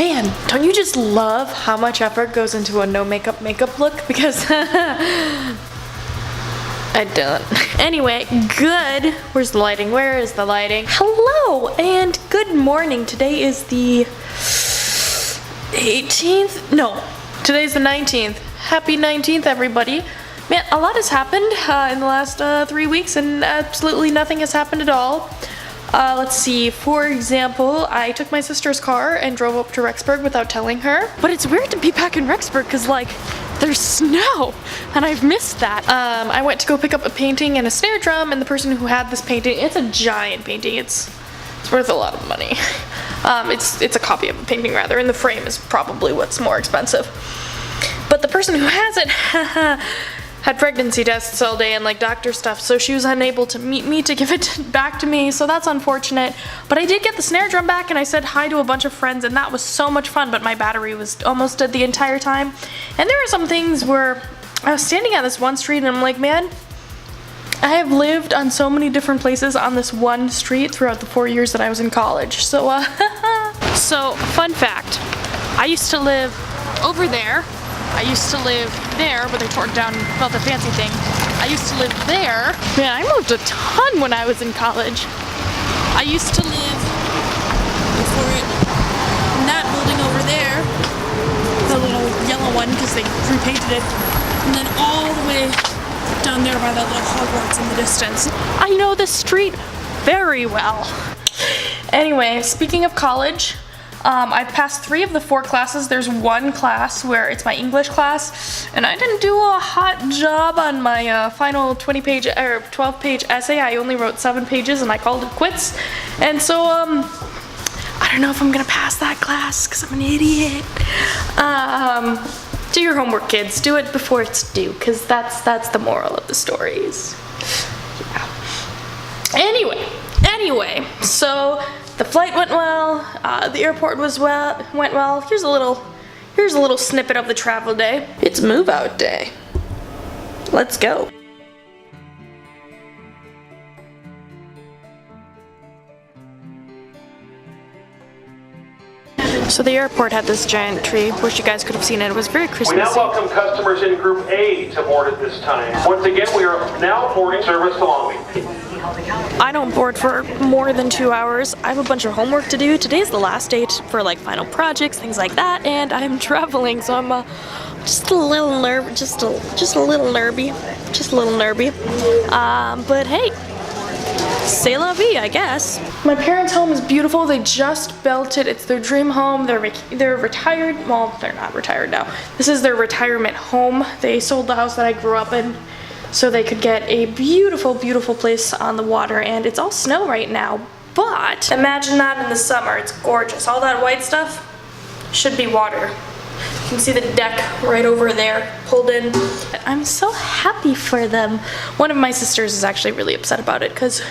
Man, don't you just love how much effort goes into a no makeup look? Because I don't. Anyway, good. Where's the lighting? Where is the lighting? Hello and good morning. Today is the 18th? No, today's the 19th. Happy 19th, everybody. Man, a lot has happened in the last 3 weeks, and absolutely nothing has happened at all. Let's see, for example, I took my sister's car and drove up to Rexburg without telling her. But it's weird to be back in Rexburg because, like, there's snow, and I've missed that. I went to go pick up a painting and a snare drum, and the person who had this painting, it's a giant painting, it's worth a lot of money. It's a copy of a painting, rather, and the frame is probably what's more expensive. But the person who has it had pregnancy tests all day and like doctor stuff, so she was unable to meet me to give it back to me, so that's unfortunate. But I did get the snare drum back, and I said hi to a bunch of friends, and that was so much fun, but my battery was almost dead the entire time. And there were some things where I was standing at this one street and I'm like, man, I have lived on so many different places on this one street throughout the 4 years that I was in college. So so fun fact, I used to live over there. I used to live there, but they tore it down and built a fancy thing. I used to live there. Man, I moved a ton when I was in college. I used to live before it in that building over there, the little yellow one because they repainted it, and then all the way down there by that little Hogwarts in the distance. I know this street very well. Anyway, speaking of college, I've passed 3 of the 4 classes. There's one class where it's my English class, and I didn't do a hot job on my final 20-page or 12-page essay. I only wrote 7 pages, and I called it quits. And so, I don't know if I'm gonna pass that class because I'm an idiot. Do your homework, kids. Do it before it's due, because that's the moral of the stories. Yeah. Anyway, so the flight went well, the airport went well. Here's a little snippet of the travel day. It's move out day. Let's go. So the airport had this giant tree. Wish you guys could have seen it. It was very Christmassy. We now welcome customers in Group A to board at this time. Once again, we are now boarding service to Long Beach. I don't board for more than 2 hours. I have a bunch of homework to do. Today's the last day for like final projects, things like that, and I'm traveling, so I'm just a little nervy. But hey, c'est la vie, I guess. My parents' home is beautiful. They just built it. It's their dream home. They're retired. Well, they're not retired now. This is their retirement home. They sold the house that I grew up in so they could get a beautiful, beautiful place on the water, and it's all snow right now. But imagine that in the summer. It's gorgeous. All that white stuff should be water. You can see the deck right over there, pulled in. I'm so happy for them. One of my sisters is actually really upset about it because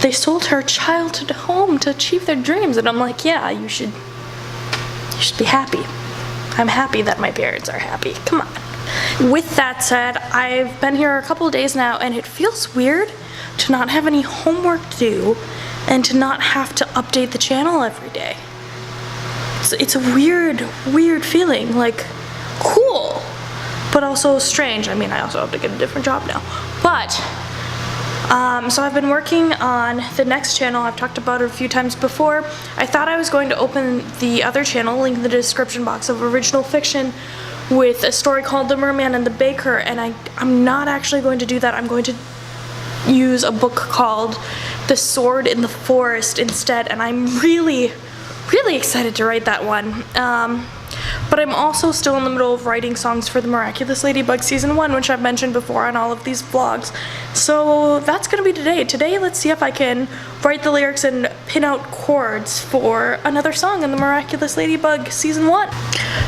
they sold her childhood home to achieve their dreams, and I'm like, yeah, you should be happy. I'm happy that my parents are happy. Come on. With that said, I've been here a couple of days now, and it feels weird to not have any homework to do and to not have to update the channel every day. It's a weird feeling, like cool, but also strange. I mean, I also have to get a different job now. But, so I've been working on the next channel. I've talked about it a few times before. I thought I was going to open the other channel, link in the description box, of original fiction with a story called The Merman and the Baker, and I'm not actually going to do that. I'm going to use a book called The Sword in the Forest instead, and I'm really excited to write that one. But I'm also still in the middle of writing songs for The Miraculous Ladybug Season 1, which I've mentioned before on all of these vlogs. So that's gonna be today. Today, let's see if I can write the lyrics and pin out chords for another song in The Miraculous Ladybug Season 1.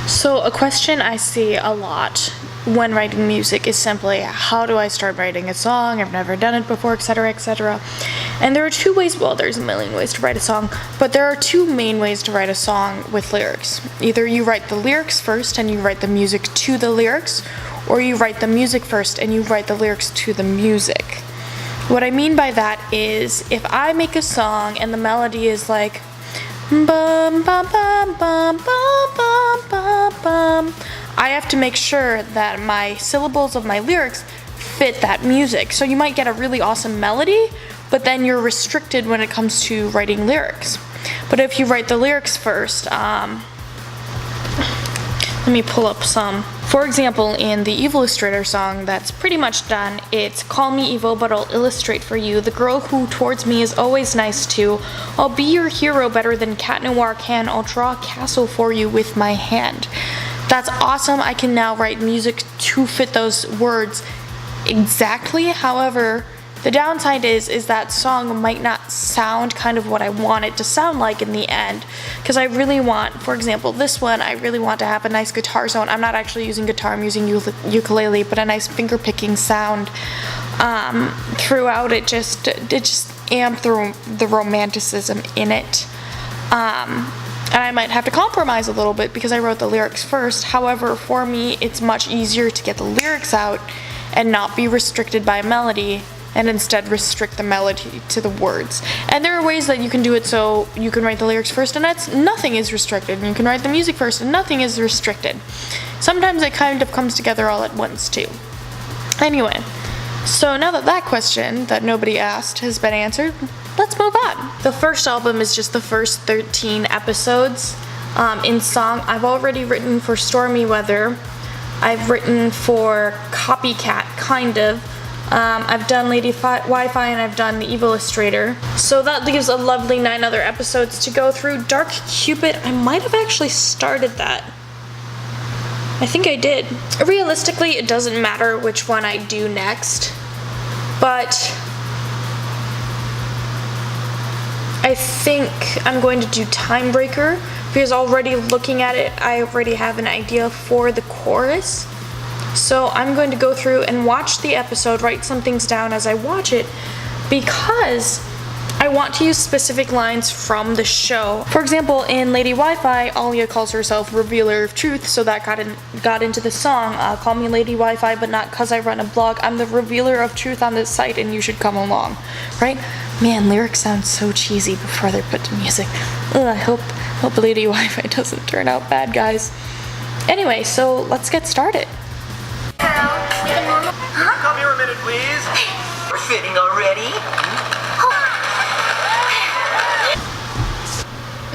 So a question I see a lot when writing music is simply, how do I start writing a song? I've never done it before, etc., etc. And there are 2 ways, well, there's a million ways to write a song, but there are 2 main ways to write a song with lyrics. Either you write the lyrics first and you write the music to the lyrics, or you write the music first and you write the lyrics to the music. What I mean by that is, if I make a song and the melody is like, Bum, bum, bum, bum, bum, bum, bum, bum. I have to make sure that my syllables of my lyrics fit that music. So you might get a really awesome melody, but then you're restricted when it comes to writing lyrics. But if you write the lyrics first, let me pull up some. For example, in the Illustrator song that's pretty much done, it's call me evil, but I'll illustrate for you. The girl who towards me is always nice too. I'll be your hero better than Cat Noir can. I'll draw a castle for you with my hand. That's awesome. I can now write music to fit those words exactly. However, the downside is that song might not sound kind of what I want it to sound like in the end. Because I really want, for example, this one, I really want to have a nice guitar sound. I'm not actually using guitar, I'm using ukulele, but a nice finger picking sound throughout it. Just amp the romanticism in it. And I might have to compromise a little bit because I wrote the lyrics first. However, for me, it's much easier to get the lyrics out and not be restricted by a melody, and instead restrict the melody to the words. And there are ways that you can do it so you can write the lyrics first and nothing is restricted, and you can write the music first and nothing is restricted. Sometimes it kind of comes together all at once too. Anyway, so now that that question that nobody asked has been answered, let's move on. The first album is just the first 13 episodes. In song, I've already written for Stormy Weather. I've written for Copycat, kind of. I've done Lady Wi-Fi and I've done the Illustrator. So that leaves a lovely 9 other episodes to go through. Dark Cupid, I might have actually started that. I think I did. Realistically, it doesn't matter which one I do next, but I think I'm going to do Timebreaker because already looking at it, I already have an idea for the chorus. So I'm going to go through and watch the episode, write some things down as I watch it, because I want to use specific lines from the show. For example, in Lady Wi-Fi, Alia calls herself Revealer of Truth, so that got into the song. Call me Lady Wi-Fi, but not because I run a blog. I'm the Revealer of Truth on this site, and you should come along, right? Man, lyrics sound so cheesy before they're put to music. Ugh, I hope Lady Wi-Fi doesn't turn out bad, guys. Anyway, so let's get started. Come here a minute, please. We're fitting already.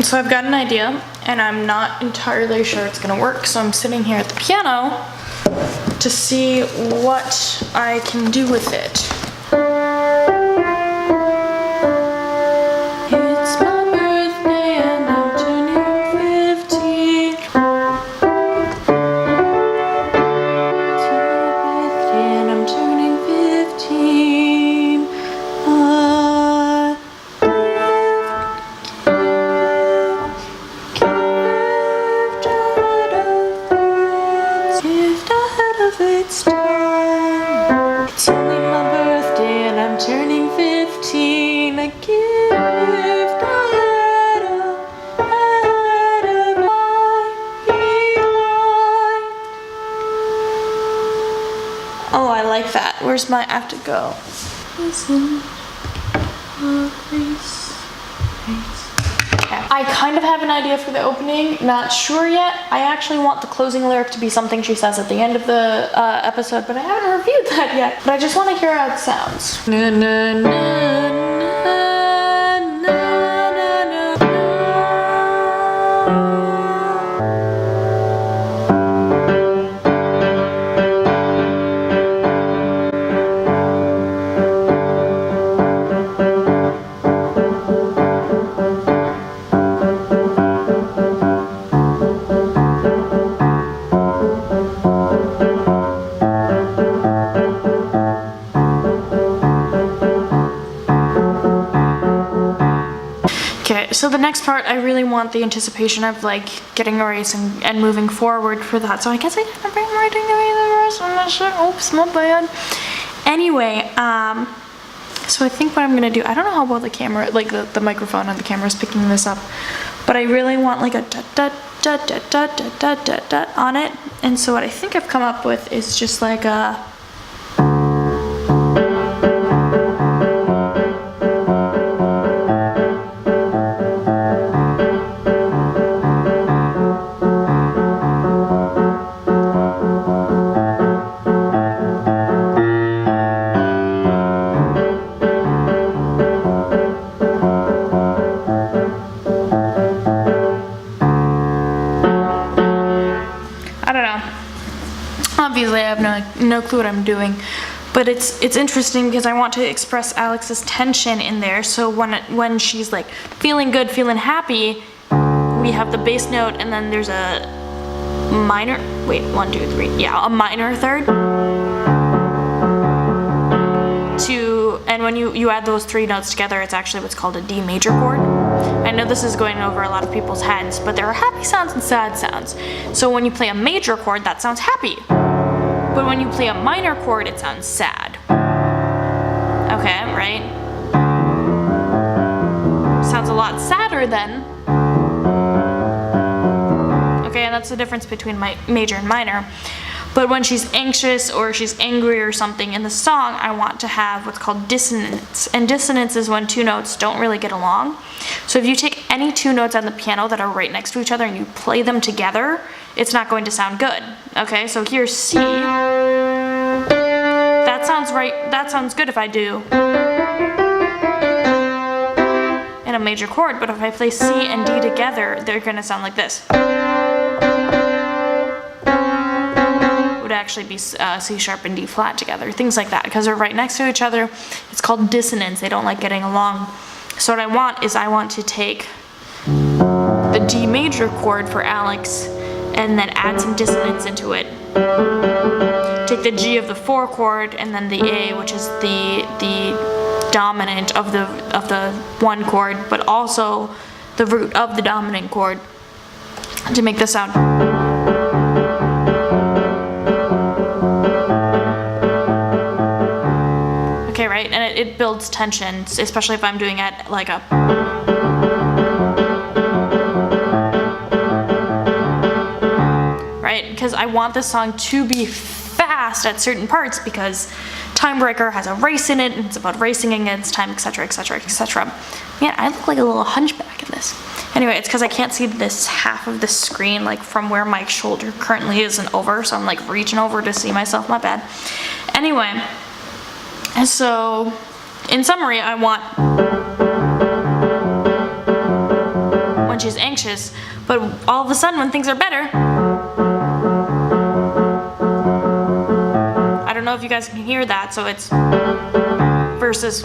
So I've got an idea, and I'm not entirely sure it's gonna work, so I'm sitting here at the piano to see what I can do with it. It's my birthday and I'm turning 15. And I'm turning 15. Gift ahead of its time. It's only my birthday and I'm turning 15. A gift ahead of my behind. Oh, I like that. Where's my, I have to go. Listen, okay. I kind of have an idea for the opening, not sure yet. I actually want the closing lyric to be something she says at the end of the episode, but I haven't reviewed that yet. But I just want to hear how it sounds. Na, na, na, na, na, na, na. So the next part, I really want the anticipation of like getting a race and moving forward for that. So I guess I didn't bring writing the rest of that shit. Oops, my bad. Anyway, so I think what I'm gonna do, I don't know how well the camera, like the microphone on the camera is picking this up, but I really want like a dot dot dot dot dot dot dot dot dot on it. And so what I think I've come up with is just like a Obviously, I have no clue what I'm doing, but it's interesting because I want to express Alex's tension in there. So when she's like feeling good, feeling happy, we have the bass note, and then there's a minor. Wait, 1, 2, 3. Yeah, a minor third. And when you add those 3 notes together, it's actually what's called a D major chord. I know this is going over a lot of people's heads, but there are happy sounds and sad sounds. So when you play a major chord, that sounds happy. But when you play a minor chord, it sounds sad. Okay, right? Sounds a lot sadder then. Okay, and that's the difference between my major and minor. But when she's anxious or she's angry or something in the song, I want to have what's called dissonance. And dissonance is when 2 notes don't really get along. So if you take any 2 notes on the piano that are right next to each other and you play them together, it's not going to sound good. Okay, so here's C. That sounds right. That sounds good if I do in a major chord, but if I play C and D together, they're going to sound like this. Actually be C sharp and D flat together, things like that, because they're right next to each other. It's called dissonance. They don't like getting along. So what I want to take the D major chord for Alex and then add some dissonance into it. Take the G of the 4 chord and then the A, which is the dominant of the 1 chord, but also the root of the dominant chord to make the sound. Okay, right? And it builds tension, especially if I'm doing it like a... Right? Because I want this song to be fast at certain parts because Timebreaker has a race in it, and it's about racing against time, etc., etc., etc. Man, I look like a little hunchback in this. Anyway, it's because I can't see this half of the screen, like from where my shoulder currently is and over, so I'm like reaching over to see myself, my bad. Anyway... And so, in summary, I want when she's anxious, but all of a sudden when things are better, I don't know if you guys can hear that, so it's versus,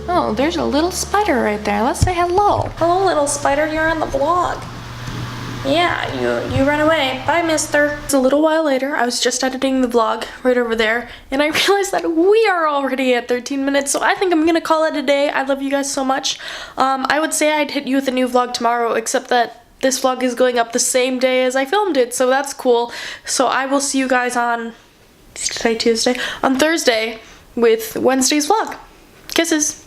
oh, there's a little spider right there. Let's say hello. Hello, little spider, you're on the vlog. Yeah, you run away. Bye, mister. It's a little while later. I was just editing the vlog right over there, and I realized that we are already at 13 minutes, so I think I'm gonna call it a day. I love you guys so much. I would say I'd hit you with a new vlog tomorrow, except that this vlog is going up the same day as I filmed it, so that's cool. So I will see you guys on, today Tuesday, on Thursday with Wednesday's vlog. Kisses.